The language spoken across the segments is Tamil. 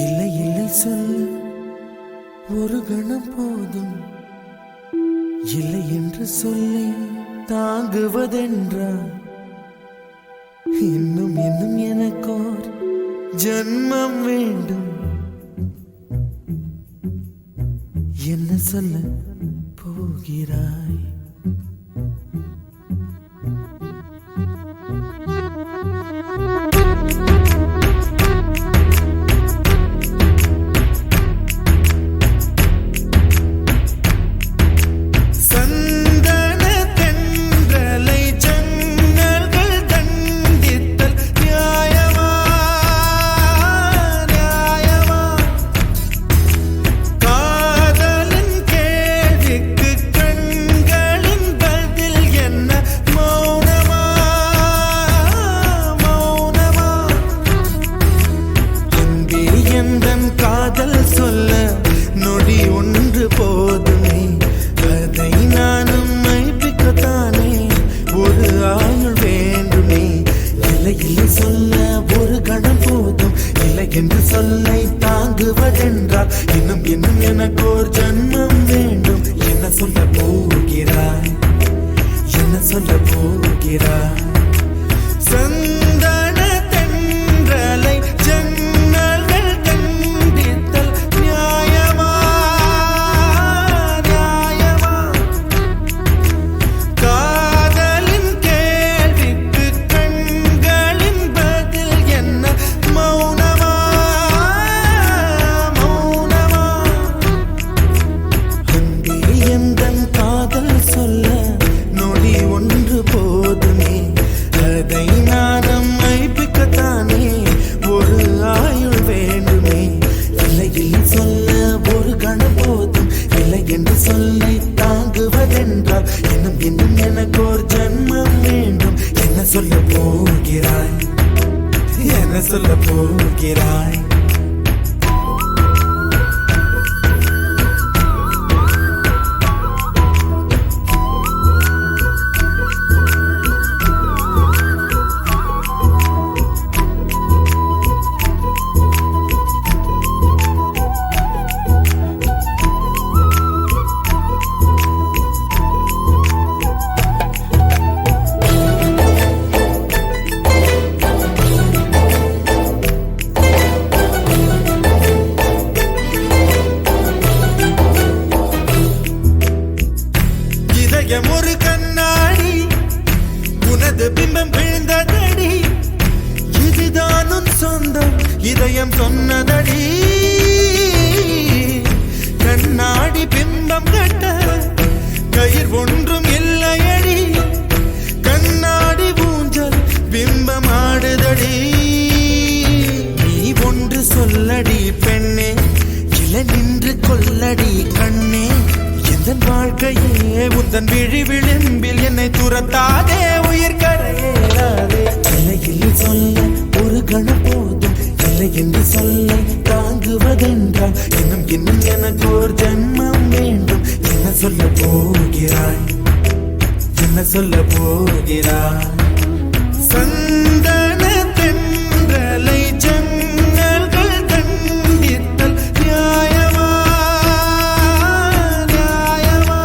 இல்லை இல்லை சொல்ல ஒரு கணம் போதும், இல்லை என்று சொல்லி தாங்குவதென்றா இன்னும் இன்னும் எனக்கோர் ஜன்மம் வேண்டும். என்ன சொல்ல போகிறாய்? காதல் சொல்ல நொடி ஒன்று போதுமே, அதை நானும் மைப்பிக்கத்தானே ஒரு ஆயுள் வேண்டுமே. இல்லை இல்லை சொல்ல ஒரு கணம் போதும், இல்லை என்று சொல்லை தாங்குவதென்றால் இன்னும் இன்னும் எனக்கு ஒரு ஜன்மம் வேண்டும். என்ன சொல்ல போகிறாய்? என்ன சொல்ல போகிறாய்? சந்தன தென்றலை ஜன்னல்கள் கண்டித்தல் நியாயமா நியாயமா? காதலின் கேள்விக்கு கண்களின் பதில் என்ன மௌனமா மௌனமா? அன்பே எந்தன் காதல் சொல்ல நொடி ஒன்று போதுமே, அதை நானும் மைப்பிக்கத்தானே ஒரு ஆயுள் வேண்டுமே. இல்லை இல்லை சொல்ல ஒரு கணம் போதும், இல்லை என்று சொல்லை தாங்குவதென்றால் இன்னும் இன்னும் எனக்கு ஒரு ஜன்மம் வேண்டும். என்ன சொல்ல போகிறாய்? என்ன சொல்ல போகிறாய்? ஒரு கண்ணாடி உனது பிம்பம் விழுந்ததடி, இதுதானும் சொந்தம் இதயம் சொன்னதடி. கண்ணாடி பிம்பம் கட்ட கயிர் ஒன்றும் இல்லையடி, கண்ணாடி ஊஞ்சல் பிம்பம் ஆடுதடி. நீ ஒன்று சொல்லடி பெண்ணே, இல நின்று கொல்லடி கண்ணே. என் வாழ்க்கையே உந்தன் விழி விளிம்பில் என்னை துரத்தாதே, உயிர் கரையேறாதே. இல்லை இல்லை சொல்ல ஒரு கணம் போதும், இல்லை என்று சொல்ல தாங்குவதென்றால் இன்னும் இன்னும் எனக்கு ஒரு ஜன்மம் வேண்டும். என்ன சொல்ல போகிறாய்? என்ன சொல்ல போகிறாய்? சந்தன தென்றலை ஜன்னல்கள் கண்டித்தல் நியாயமா நியாயமா?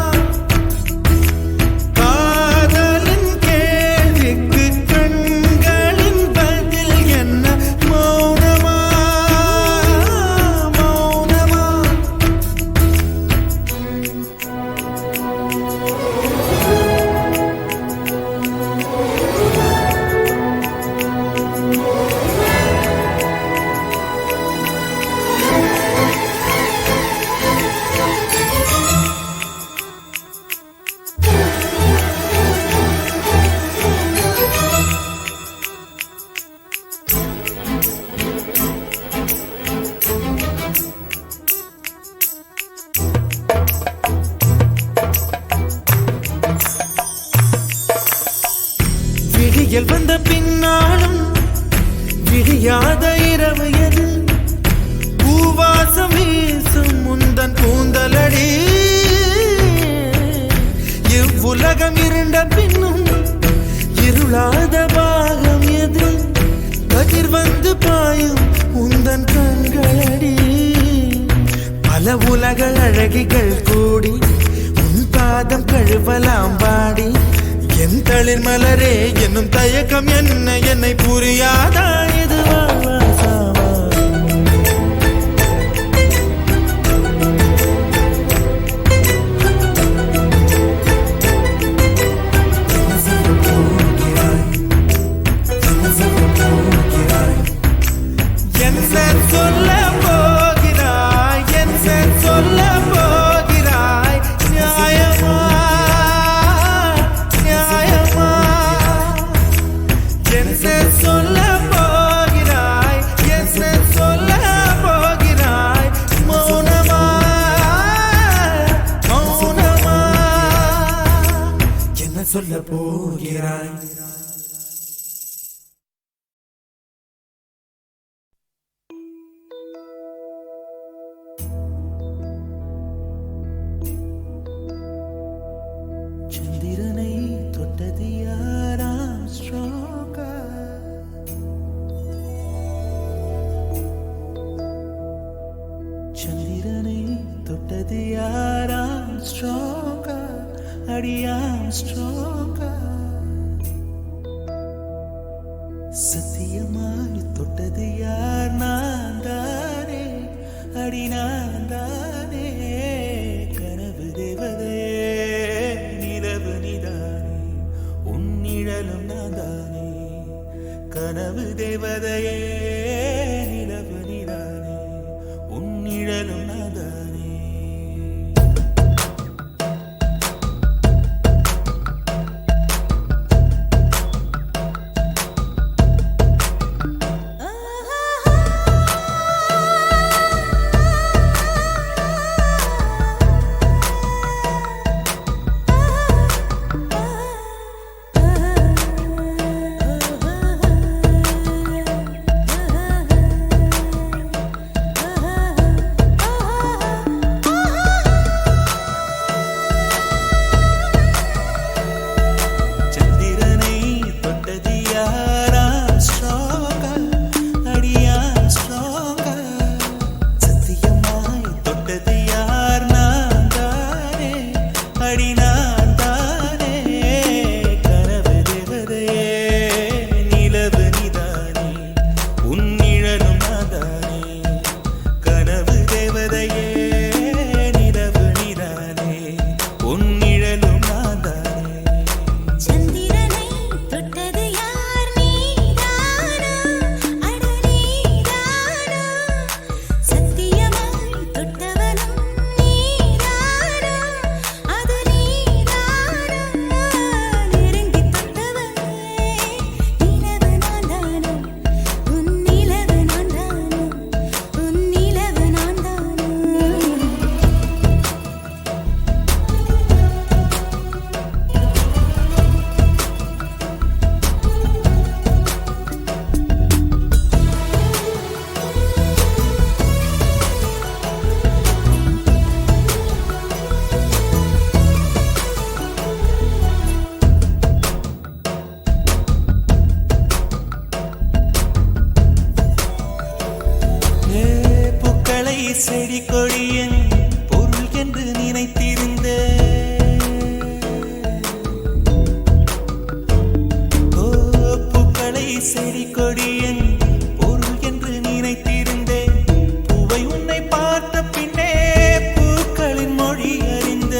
காதலின் கேள்விக்கு கண்களின் பதில் என்ன மௌனமா மௌனமா? விடியல் வந்த பின்னாலும் விடியாத இரவு எது? பூவாசம் வீசும் முந்தன் கூந்தலடி. இவ்வுலகம் இருண்ட பின்னும் இருளாத பாகம் எது? கதிர் வந்து பாயும் உந்தன் கண்களடி. பல உலக அழகிகள் கூடி உன் பாதம் கழுவலாம் பாடி என் தளிர் மலரே என்னும் தயக்கம் என்ன என்னை புரியாதா இது வாழ்வாசாமா சொல்ல போகிறாய் என் சொல்ல போகிறாய் நியாயமா நியாயமா என் சொல்ல போகிறாய் என் சொல்ல போகிறாய் மௌனமா மௌனமா என்ன சொல்ல போகிறாய் சந்திரனை தொட்டது யாராம் ஸ்ட்ராங்கா சந்திரனை தொட்டது யாராம் ஸ்ட்ராங்கா அடியாம் ஸ்ட்ராங்கா சத்தியமாய் தொட்டது யார் நான் தானே அடி நான் தானே கனவு தேவதையே நாதானே கனவு தேவதையே நிலவு நீதானே உன் நிழலும் நாதானே செடி கொடியின் பொருள் என்று நினைத்திருந்த பூக்களை செடி கொடியின் பொருள் என்று நினைத்திருந்தேன் பூவை உன்னை பார்த்த பின்னே பூக்களின் மொழி அறிந்த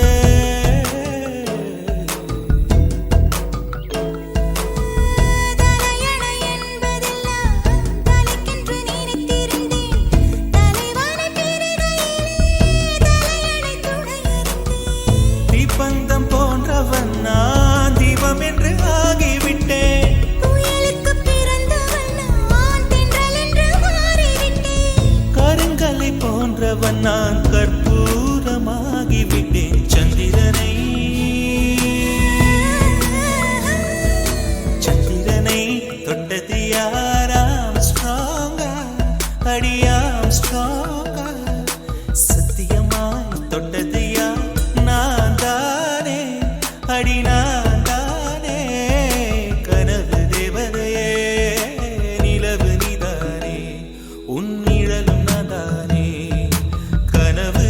பந்தம் போன்றவன் நான் தீபம் என்று ஆகிவிட்டேன் கருங்கலை போன்றவன் நான் கற்பூரமாகிவிட்டேன் சந்திரனை தொட்டது யாராம் ஸ்ட்ராங்கா அடியாம் ஸ்ட்ராங்கா சத்தியமாய் தொட்டது யார் நான் தானே அடி நான் தானே கனவு தேவதையே நிலவு நீதானே உன் நிழலும் நான் தானே கனவு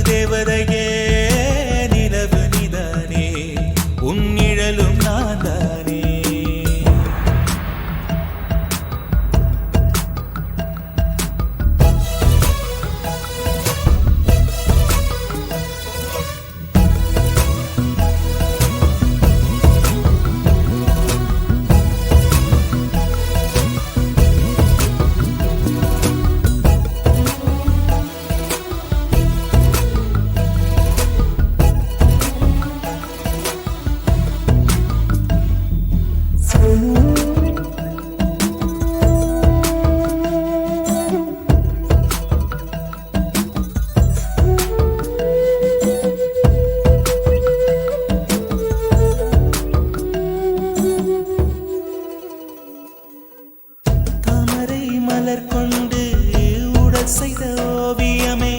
செய்த ஓவியமே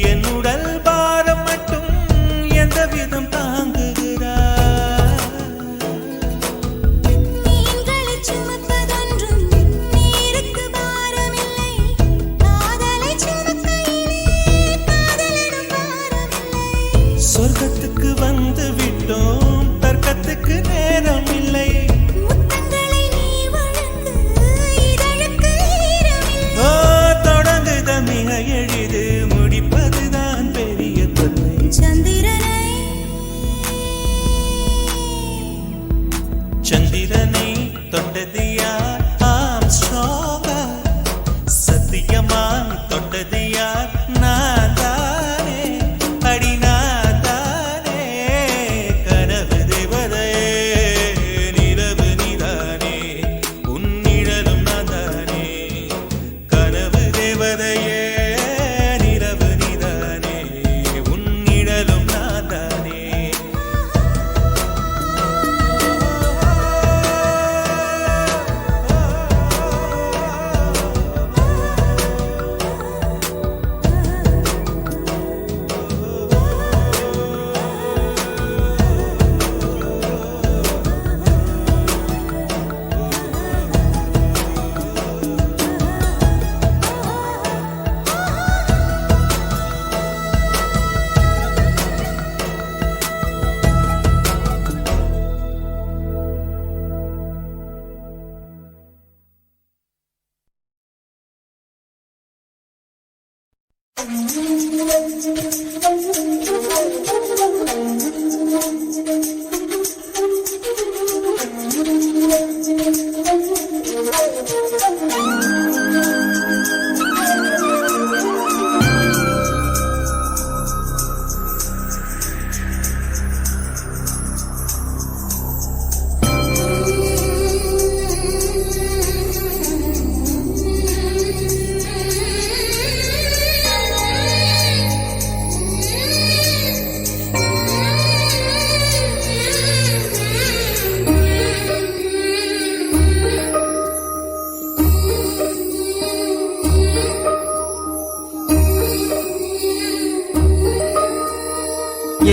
என் உடல் பாரம் மட்டும் எந்த விதம் தாங்குகிறார் சொர்க்கத்துக்கு வந்து விட்டோம் தர்க்கத்துக்கு நேரம் இல்லை தொடங்குத மிக எளிது முடிப்பதுதான் பெரிய தொல்லை சந்திரனை தொட்டது யார் ஆம்ஸ்ட்ராங்கா சத்தியமாய் தொட்டது யார் நான் தானே அடி நான் தானே கனவு தேவதையே நிலவு நீதானே உன் நிழலும் நான் தானே கனவு தேவதையே நிலவு நீதானே உன் நிழலும் நான் தானே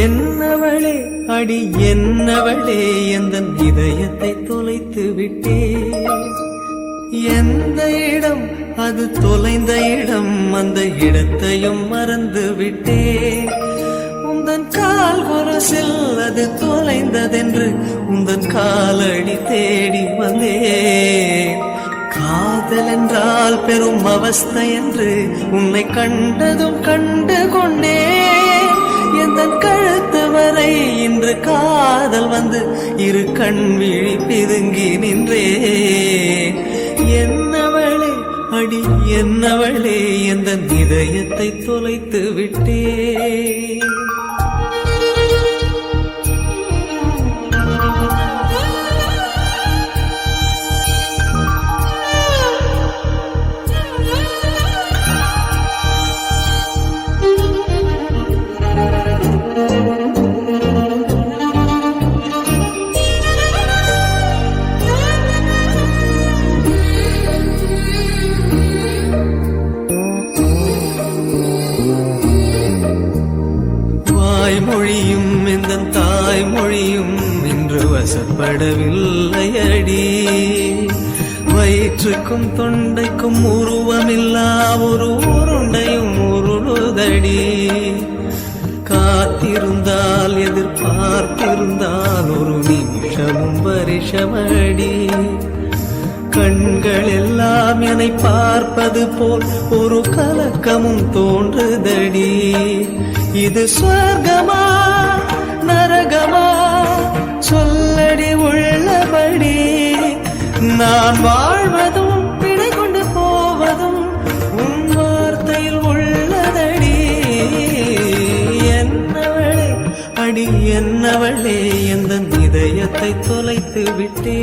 என்னவளே அடி என்னவளே எந்தன் இதயத்தை தொலைத்து விட்டே எந்த இடம் அது தொலைந்த இடம் அந்த இடத்தையும் மறந்து விட்டே உந்தன் கால் கொலுசில் அது தொலைந்ததென்று உந்தன் காலடி தேடி வந்தேன் காதல் என்றால் பெரும் அவஸ்தை என்று உன்னை கண்டதும் கண்டு கொண்டேன் எந்தன் கழுத்து வரை இன்று காதல் வந்து இரு கண் விழி பிதுங்கி நின்றே என்னவளே அடி என்னவளே எந்தன் இதயத்தை தொலைத்து விட்டே மொழியும் இந்த தாய்மொழியும் இன்று வசப்படவில்லை அடி வயிற்றுக்கும் தொண்டைக்கும் உருவமில்லா ஒரு உருண்டையும் உருளுதடி காத்திருந்தால் எதிர்பார்த்திருந்தால் ஒரு நிமிஷமும் வருஷமடி கண்கள் எல்லாம் என்னை பார்ப்பது போல் ஒரு கலக்கமும் தோன்றுதடி இது ஸ்வர்கமா நரகமா சொல்லடி உள்ளபடி நான் வாழ்வதும் பிழை கொண்டு போவதும் உன் வார்த்தையில் உள்ளதடி என்னவளே அடி என்னவளே எந்த இதயத்தை தொலைத்து விட்டே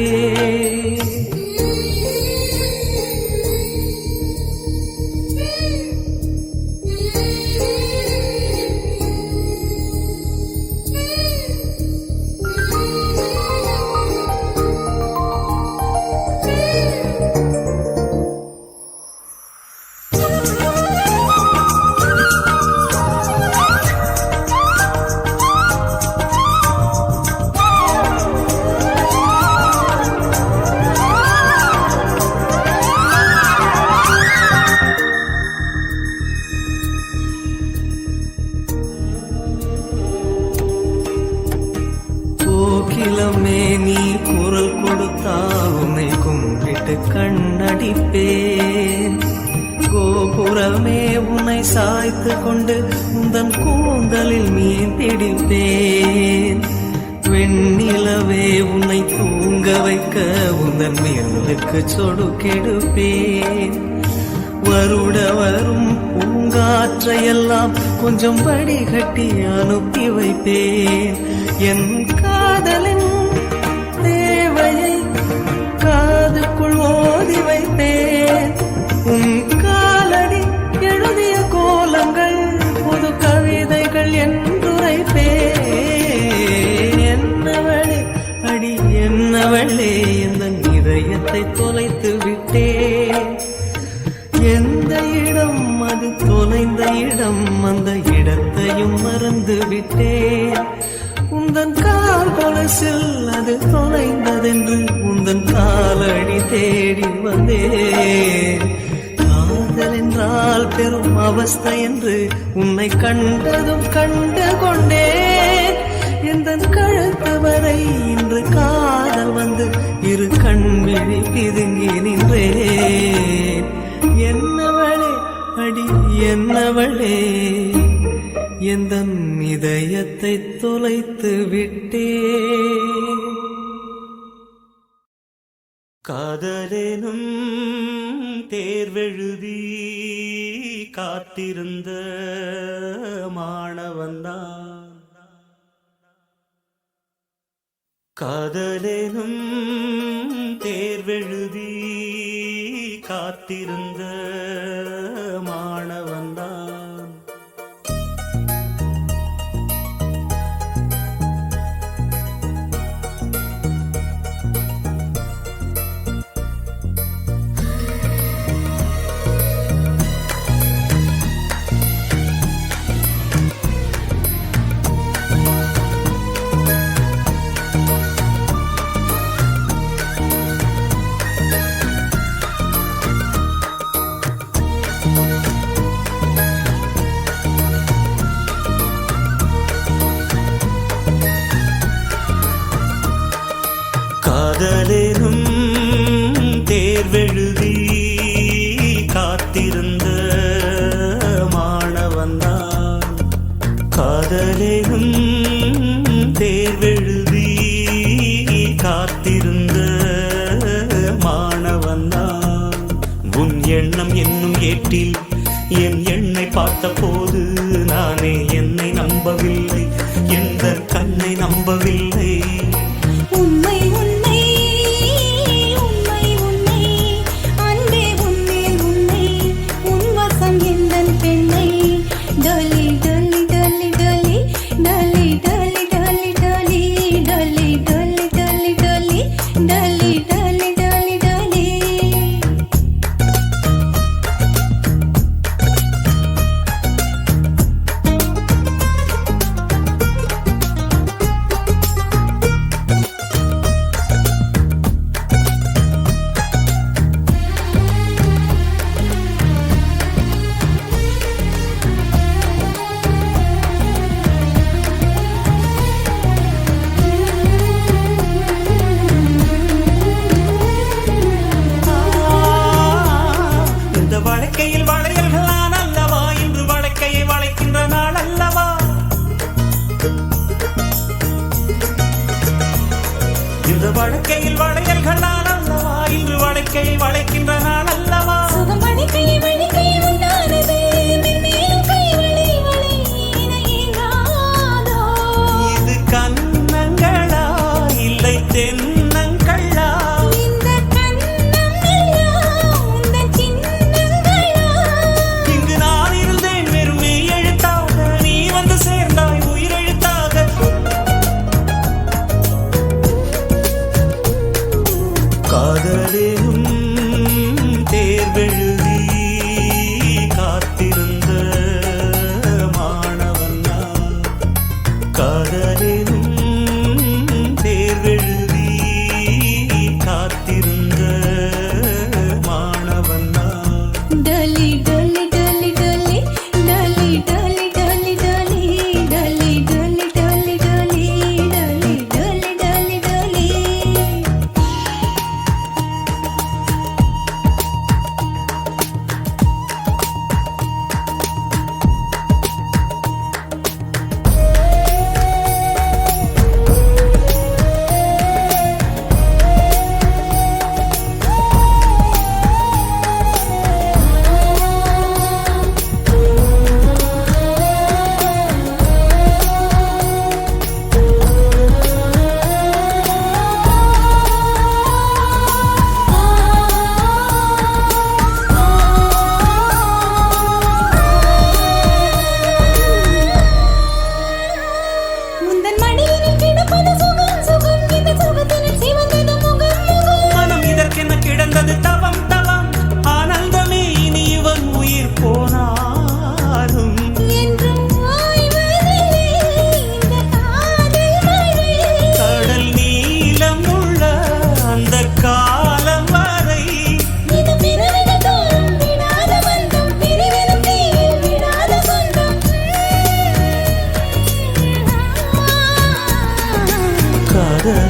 கோபுரமே உன்னை சாய்த்து கொண்டு உந்தன் கூந்தலில் மீன் பிடிப்பேன். வெண்ணிலவே உன்னை தூங்க வைக்க உந்தன் மேலுக்கு சொடுக்கெடுப்பேன். வருட வரும் பூங்காற்றையெல்லாம் கொஞ்சம் வடிகட்டி அனுப்பி வைப்பேன். என் காதலின் தேவையை காதுக்குள் ஓதி வைப்பேன். உன் காலடி எழுதிய கோலங்கள் புது கவிதைகள் என்றுரைப்பேன். என்னவளே அடி என்னவளே இந்த இதயத்தை தொலைத்து விட்டேன். எந்த இடம் அது தொலைந்த இடம், அந்த இடத்தையும் மறந்து விட்டேன். உந்தன் கால் கொலுசில் அது தொலைந்ததென்று உந்தன் காலடி தேடி வந்தேன். காதல் என்றால் பெரும் அவஸ்தை என்று உன்னை கண்டதும் கண்டு கொண்டேன். எந்த கழுத்து வரை இன்று காதல் வந்து இரு கண்விழி பிதுங்கி நின்றேன். என்னவளே அடி என்னவளே எந்தன் இதயத்தை தொலைத்து விட்டேன். காதலேனும் தேர்வெழுதி காத்திருந்த மாணவன்தான். காதலேனும் தேர்வெழுதி காத்திருந்த மாணவன்தான். காதலேனும் தேர்வெழுதி காத்திருந்த மாணவன்தான். காதலேனும் தேர்வெழுதி காத்திருந்த மாணவன்தான். உன் எண்ணம் என்னும் ஏட்டில் என் எண்ணை பார்த்த போது நானே என்னை நம்பவில்லை, எந்த கண்ணை நம்பவில்லை. உண்மை உண்மை உண்மை உண்மை அன்பே உன்மேல் உண்மை உன் வசம் எந்தன் பெண்ணை. டலி டலி டலி டலி டலி டலி டலி டலி டலி டலி டலி டலி டலி டலி டலி டலி. இந்த வழக்கையில் வளையல்களான் அல்லவா, இன்று வழக்கையை வளைக்கின்ற நாள் அல்லவா. இந்த வழக்கையில் வளையல்களான் அல்லவா, இன்று வழக்கையை வளைக்கின்ற நாள் அல்லவா. சுகம் வழிக்கை வழிக்கை உண்டானது மென்மேலும் கை வழி வழி இணையாதோ. இது கன்னங்களா இல்லை தென்னங்களா. இந்த கண்ணம் எல்லாம் உந்தன் சின்னங்களா. இங்கு நான் இருந்தேன் வெறும் மெய் எழுத்தாக, நீ வந்து சேர்ந்தாய் உயிரெழுத்தாக. காதலேனும்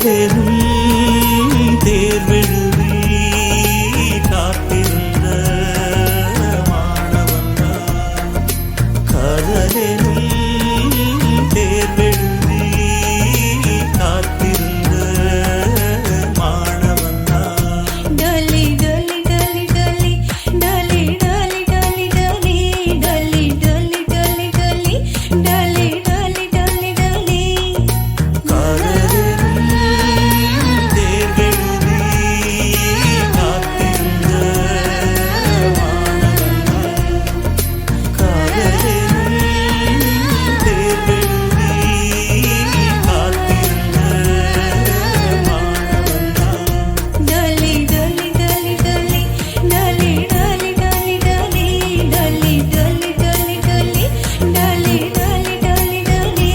காதலும் தேர்வெழுதி காத்திருந்த மாணவன்தான் காதலும் தேர்வெழுதி காத்திருந்த மாணவன்தான் डोली डोली डोली डोली डोली डोली डोली डोली डोली डोली डोली डोली डोली डोली डोली डोली காதலும் தேர்வெழுதி காத்திருந்த மாணவன்தான் காதலும் தேர்வெழுதி காத்திருந்த மாணவன்தான் डोली डोली डोली डोली डोली डोली डोली डोली डोली डोली डोली डोली डोली डोली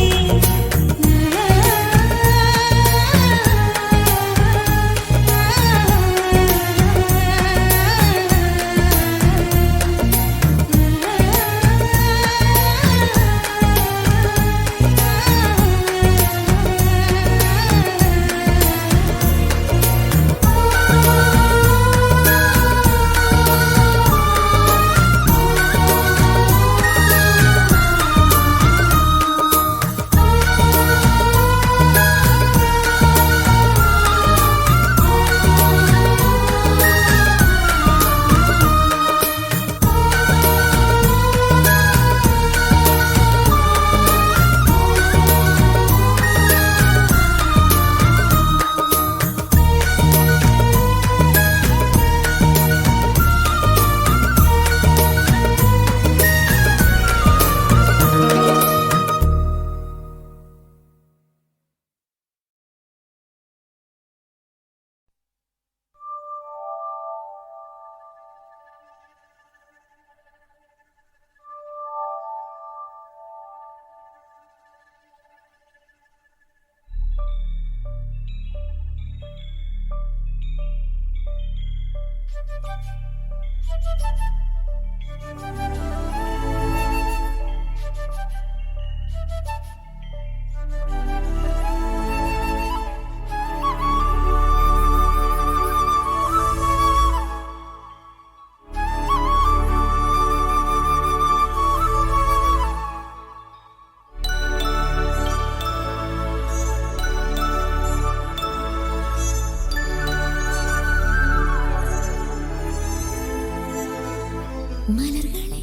மலர்களே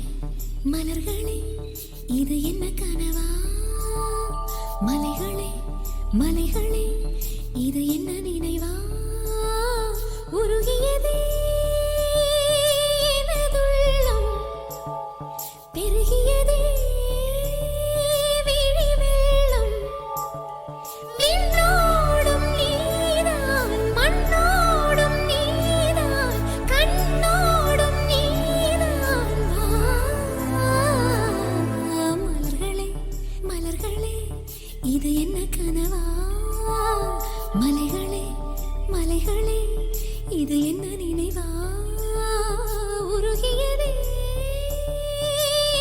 மலர்களே இது என்ன கனவா மலைகளே மலைகளே இது என்ன நினைவா உருகியதே எனதுள்ளம் பெருகியதே விழி வெள்ளம் விண்ணோடும் நீதான் மண்ணோடும் நீதான் கண்ணோடும் நீதான் மலர்களே மலர்களே இது என்ன கனவா மலைகளே மலைகளே இது என்ன நினைவா உருகியதே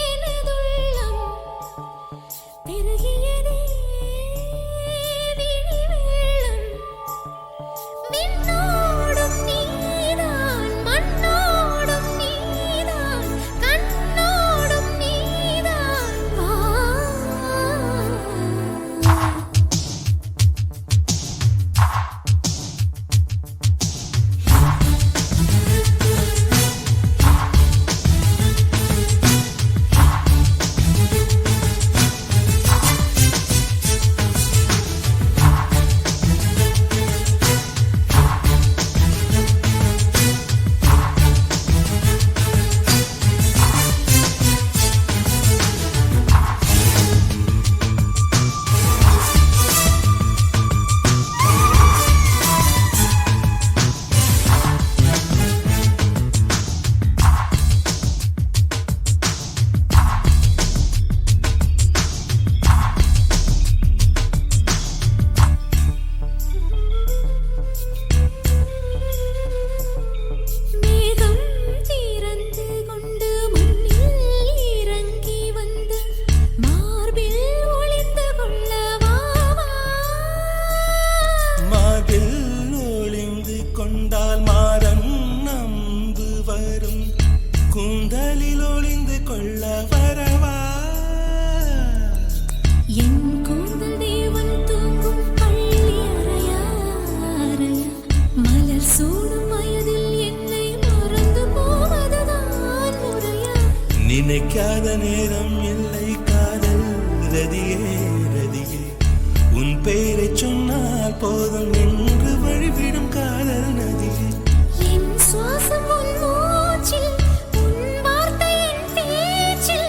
எனதுள்ளம் இல்லாத நேரம் இல்லை காதல் ரதியே ரதியே உன் பெயரை சொன்னால் போதும் என்று வழிவிடும் காதல் நதியே என் சுவாசம் உன் மூச்சில் உன் வார்த்தை என் பேச்சில்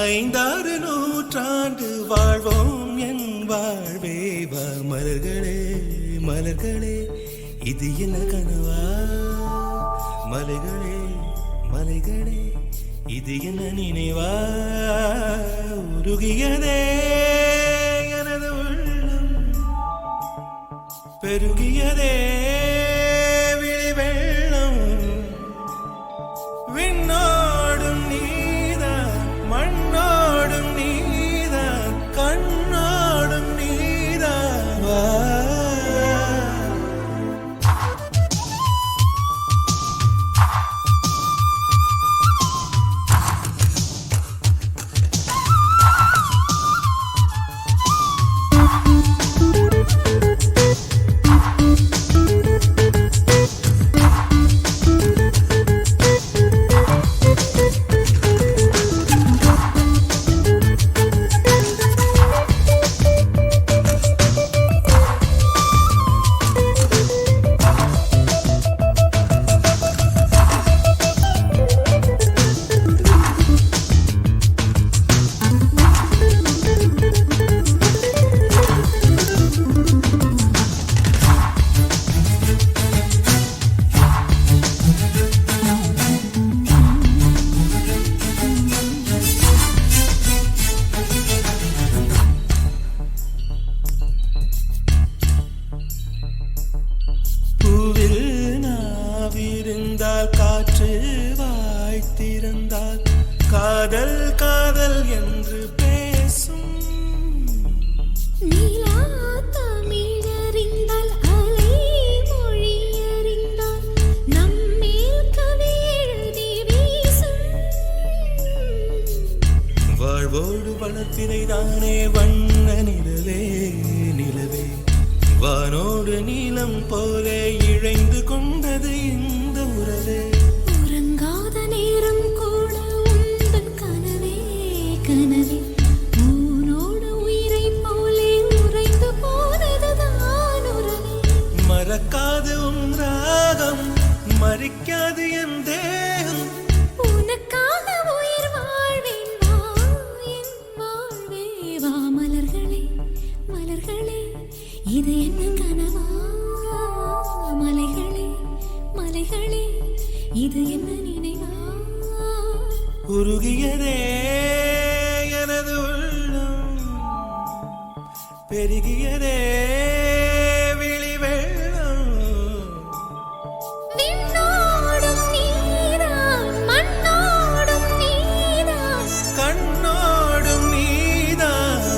5-6 நூற்றாண்டு வாழ்வோம் என் வாழ்வே வா மலர்களே மலர்களே இது என்ன கனவா மலைகளே மலைகளே இது என்ன நினைவா உருகியதே எனது உள்ளம் பெருகியதே விழி வெள்ளம் விண்ணோடும் நீதான் மண்ணோடும் நீதான் கண்ணோடும் நீதான் வா காற்று வாய்த்திருந்தால் காதல் காதல் என்று பேசும் நீலா தமிழறிந்தால் அலை மொழியறிந்தால் நம்மேல் கவி எழுதி வீசும் வாழ்வோடு வளர்ப்பினைதானே வண்ண நிலவே நிலவே வானோடு நீலம் போலே இழைந்து கொண்டது இந்த உறவே உறங்காத நேரம் கூட உந்தன் கனவே கனவே ஊனோடு உயிரை போலே உறைந்து போனதுதான் உறவே மறக்காது உன் ராகம் மறிக்காது என் தேகம் உனக்காக உயிர் வாழ்வேன் வா என் வாழ்வே வா மலர்களே மலர்களே இது என்ன கனவா மலைகளே மலைகளே இது என்ன நினைவா உருகியதே எனது உள்ளம் பெருகியதே விழி வெள்ளம் விண்ணோடும் நீதான் மண்ணோடும் நீதான் கண்ணோடும் நீதான்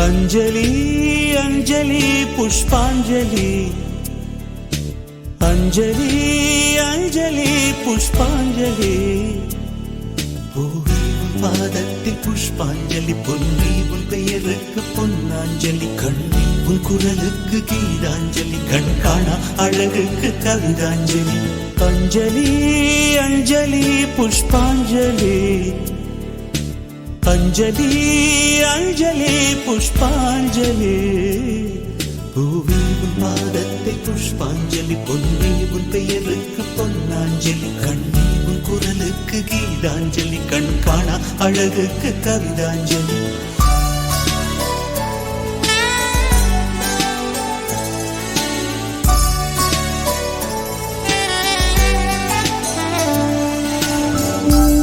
அஞ்சலி அஞ்சலி புஷ்பாஞ்சலி அஞ்சலி அஞ்சலி புஷ்பாஞ்சலி பூவே உன் பாதத்தில் புஷ்பாஞ்சலி பொன்னி உன் பெயருக்கு பொன்னாஞ்சலி கண்ணி உன் குரலுக்கு கீதாஞ்சலி கண் காணா அழகுக்கு கவிதாஞ்சலி அஞ்சலி அஞ்சலி புஷ்பாஞ்சலி அஞ்சலி அஞ்சலி புஷ்பாஞ்சலி பூவே உன் பாதத்தை புஷ்பாஞ்சலி பொன்னி உன் பெயருக்கு பொன்னாஞ்சலி கண்ணி உன் குரலுக்கு கீதாஞ்சலி கண் காணா அழகுக்கு கவிதாஞ்சலி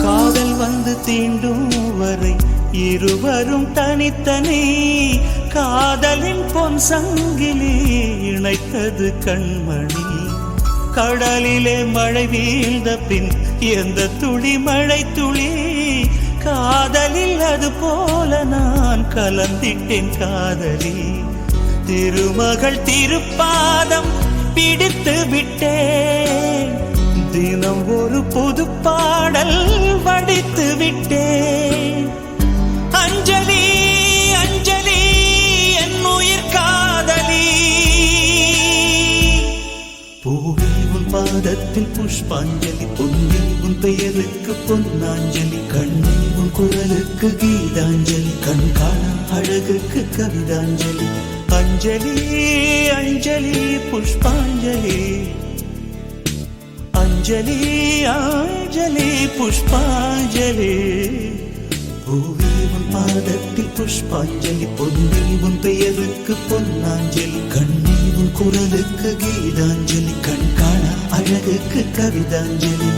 காதல் வந்து தீண்டும் வரை இருவரும் தனித்தனி காதலின் பொன் சங்கிலி இணைத்தது கண்மணி கடலிலே மழை வீழ்ந்த பின் எந்த துளி மழை துளி காதலில் அது போல நான் கலந்திட்டேன் காதலி திருமகள் திருப்பாதம் பிடித்து விட்டேன் தினம் ஒரு புது பாடல் வடித்து விட்டேன் அஞ்சலி அஞ்சலி என் உயிர் காதலி பூவே உன் பாதத்தில் புஷ்பாஞ்சலி பொன்னி உன் பெயருக்கு பொன்னாஞ்சலி கண்ணி உன் குரலுக்கு கீதாஞ்சலி கண் காணா அழகுக்கு கவிதாஞ்சலி அஞ்சலி அஞ்சலி புஷ்பாஞ்சலி அஞ்சலி அஞ்சலி புஷ்பாஞ்சலி பூவே உன் பாதத்தில் புஷ்பாஞ்சலி பொன்னி உன் பெயருக்கு பொன்னாஞ்சலி கண்ணி உன் குரலுக்கு கீதாஞ்சலி கண் காணா அழகுக்கு கவிதாஞ்சலி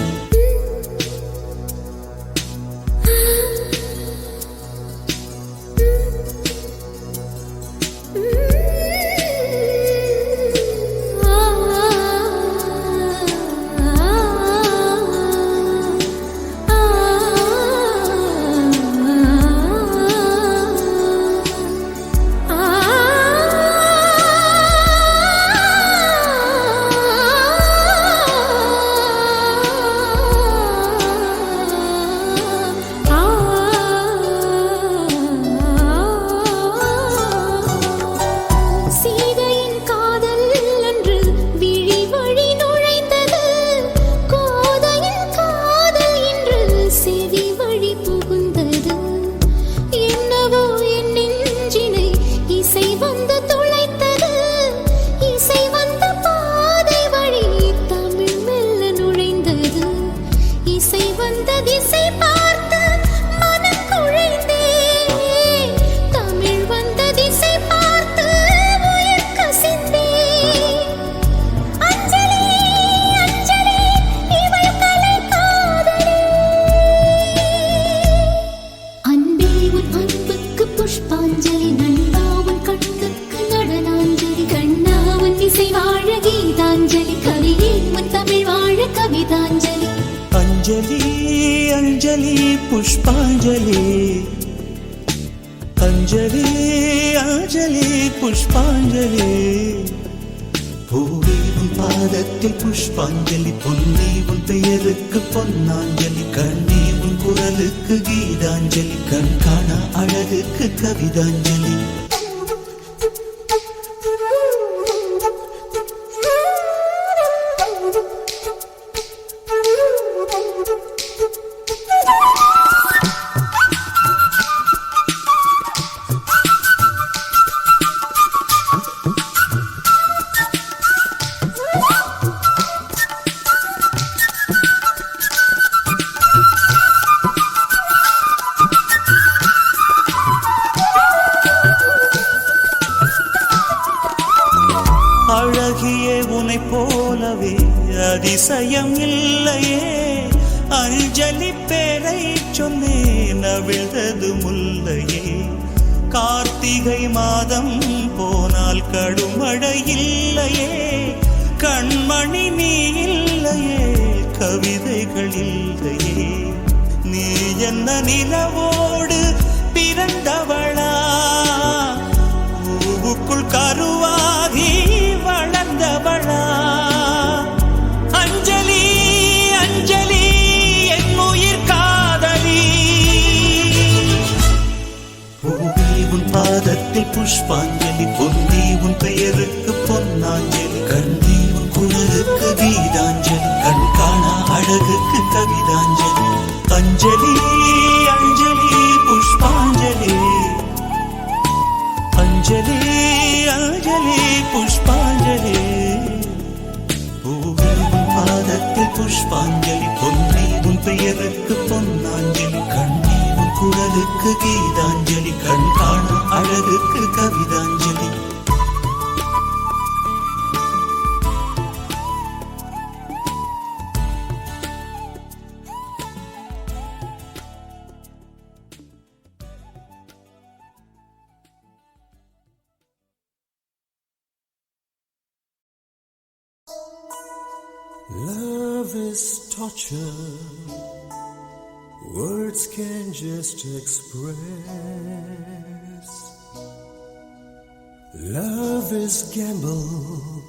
அஞ்சலி அஞ்சலி புஷ்பாஞ்சலி அஞ்சலி அஞ்சலி புஷ்பாஞ்சலி பூவே உன் பாதத்தில் புஷ்பாஞ்சலி பொன்னி உன் பெயருக்கு பொன்னாஞ்சலி கண்ணி உன் குரலுக்கு கீதாஞ்சலி கண் காணா அழகுக்கு கவிதாஞ்சலி அழகியே உனை போலவே அதிசயம் இல்லையே அஞ்சலி பேரை சொன்னேன் அவிழ்ந்தது முல்லையே கார்த்திகை மாதம் போனால் கடுமழை இல்லையே கண்மணி நீ இல்லையே கவிதைகள் இல்லையே நீ என்ன நிலவோடு பிறந்தவளா குரலுக்கு கீதாஞ்சலி கண் காணா அழகுக்கு கவிதாஞ்சலி அஞ்சலி அஞ்சலி புஷ்பாஞ்சலி அஞ்சலி அஞ்சலி புஷ்பாஞ்சலி பூவில் பாதத்தில் புஷ்பாஞ்சலி பொன்னி உன் பெயருக்கு பொன்னாஞ்சலி கண்ணி உன் குரலுக்கு கீதாஞ்சலி கண் காணா அழகுக்கு கவிதாஞ்சலி Love is torture, words can just express. Love is gamble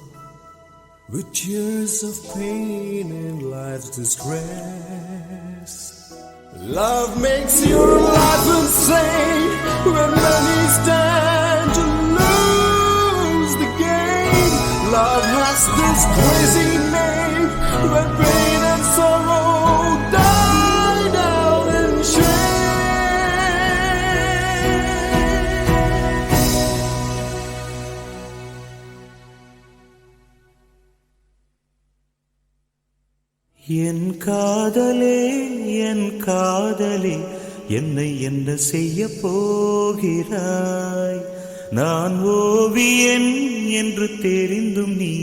with tears of pain and life's distress. Love makes your life insane when many stand to lose the game. Love has this crazy name when pain and sorrow die down in என் காதலே என் காதலே என்னை என்ன செய்ய போகிறாய் நான் ஓவியன் என்று தெரிந்தும் நீ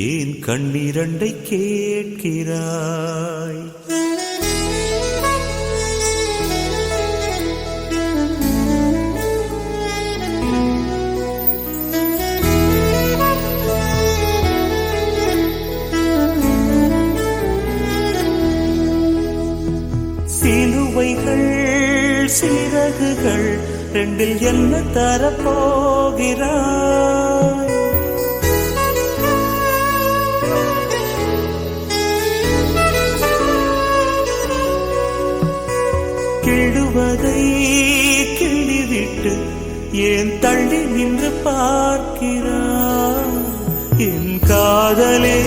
ஏன் கண்ணிரண்டை கேட்கிறாய் சிலுவைகள் சிறகுகள் ரெண்டில் என்ன தரப்போகிறாய் கிழுவதை கிள்ளிவிட்டு ஏன் தள்ளி நின்று பார்க்கிறாய் என் காதலே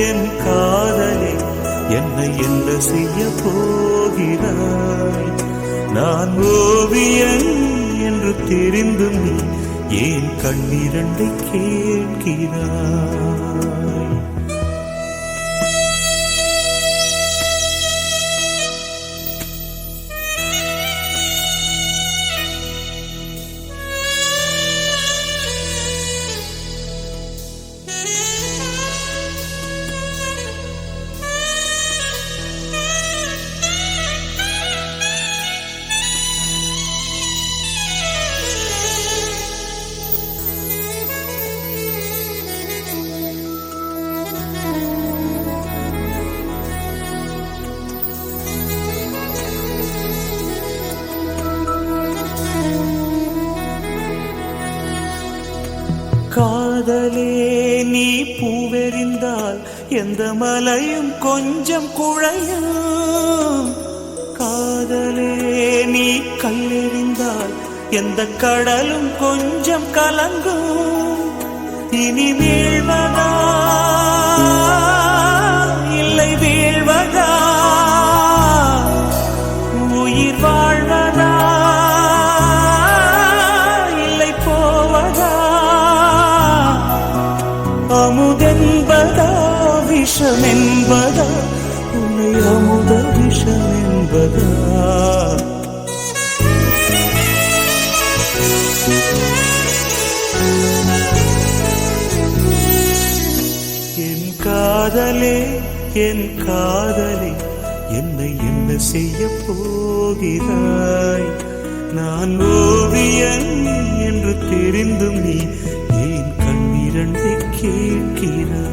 என் காதலே என்னை என்ன செய்ய போகிறாய் நான் ஓவியன் என்று தெரிந்தும் நீ ஏன் கண்ணிரண்டை கேட்கிறாய் காதலே நீ பூவெறிந்தால் எந்த மலையும் கொஞ்சம் குழையும் காதலே நீ கல்லெறிந்தால் எந்த கடலும் கொஞ்சம் கலங்கும் இனி வீழ்வதா இல்லை வீழ்வதா உயிர் வாழ்வதா இல்லை போவதா அமுதென்பதா விஷமென்பதா உன்னை அமுத விஷமென்பதா என் காதலே என் காதலே என்னை என்ன செய்ய போகிறாய் நான் ஓவியன் என்று தெரிந்தும் நீ ஏன் கண்ணிரண்டை கேட்கிறாய்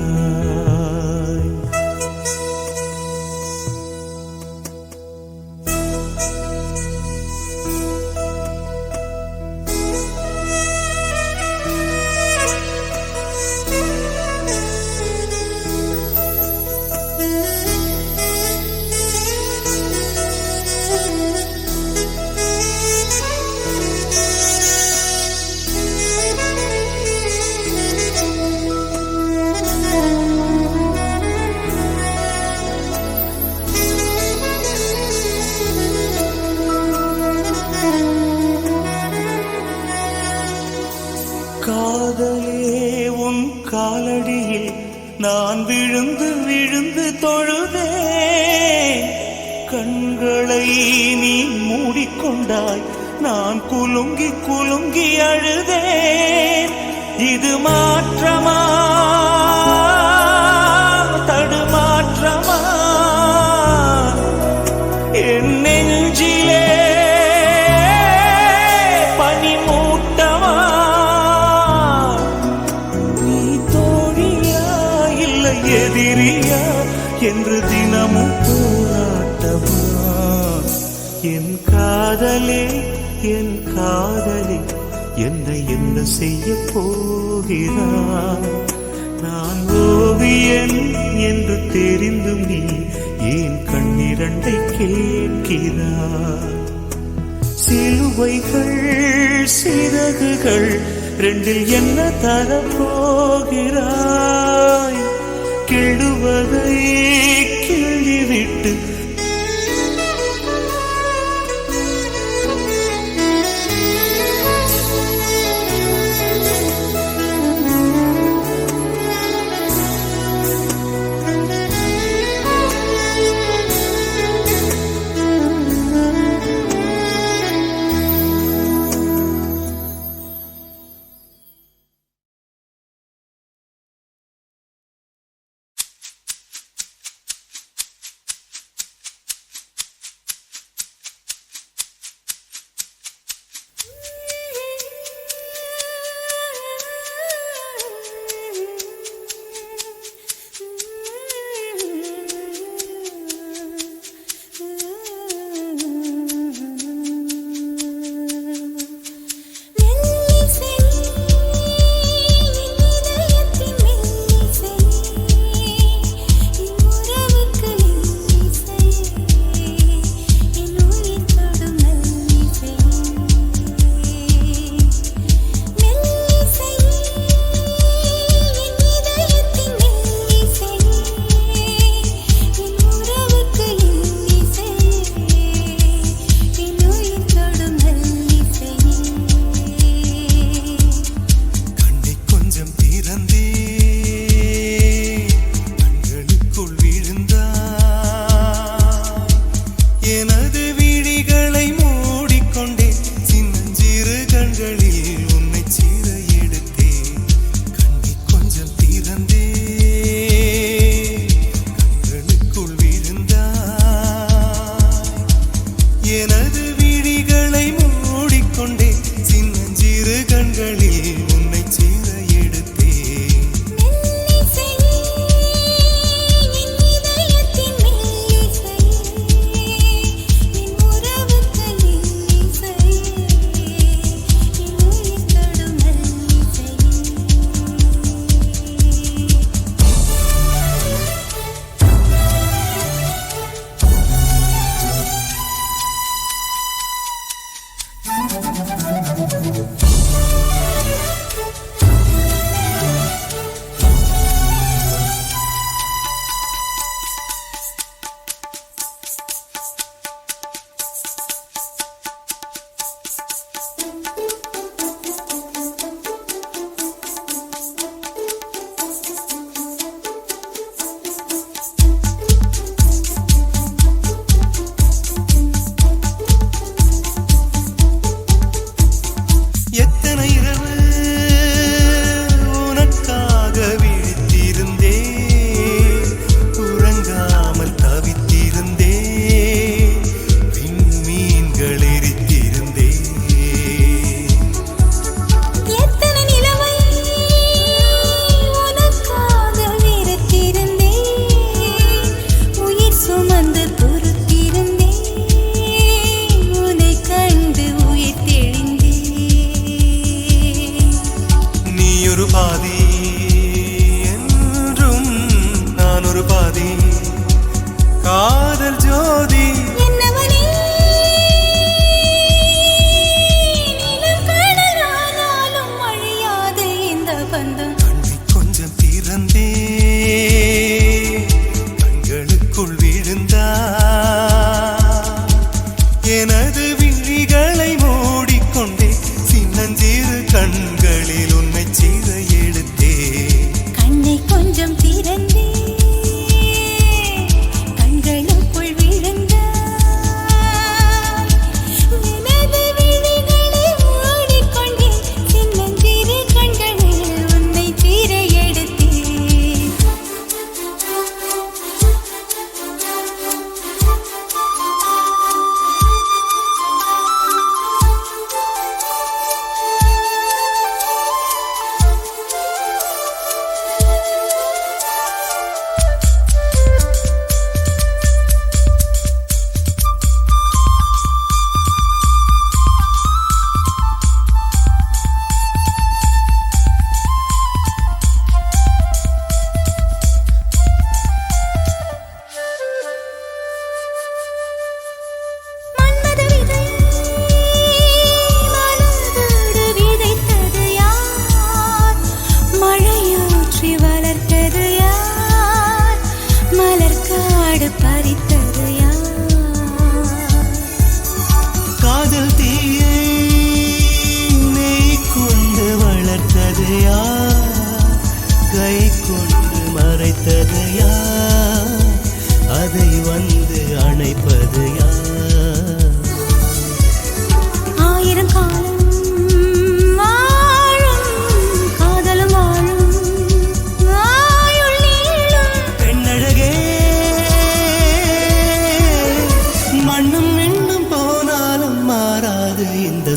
விழுந்து விழுந்து தொழுதே கண்களை நீ மூடிக்கொண்டாய் நான் குலுங்கி குலுங்கி அழுதேன் இது மாற்றமா தடுமாற்றமா என் நெஞ்சிலே பனிமூட்டமா நீ தோழியா இல்லை எதிரியா என்று தினமும் போராட்டமா என் காதலே என்னை என்ன செய்ய போகிறாய் நான் ஓவியன் என்று தெரிந்தும் நீ ஏன் கண்ணிரண்டை கேட்கிறாய் சிலுவைகள் சிறகுகள் ரெண்டில் என்ன தரப்போகிறாய் கிள்ளுவதை கிள்ளிவிட்டு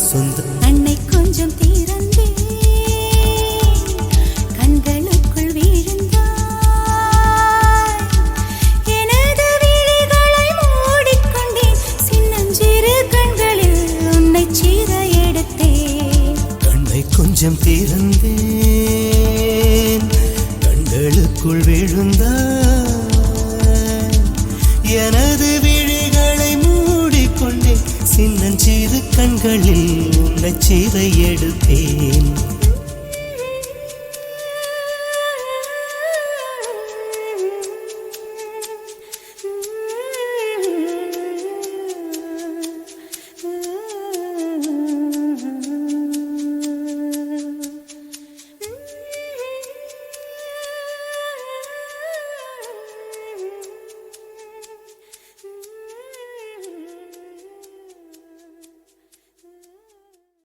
சொந்தம். கண்ணை கொஞ்சம் திறந்தேன் கண்களுக்குள் வீழ்ந்தாய் எனது விழிகளை மூடிக்கொண்டேன் சின்னஞ்சிறு கண்களில் உன்னை சீர எடுத்தேன் கண்ணை கொஞ்சம் திறந்தேன் கண்களுக்குள் விழுந்தாய் எனது விழிகளை மூடிக்கொண்டேன் சின்னஞ்சிறு கண்களில் உன்னை சீர எடுத்தேன்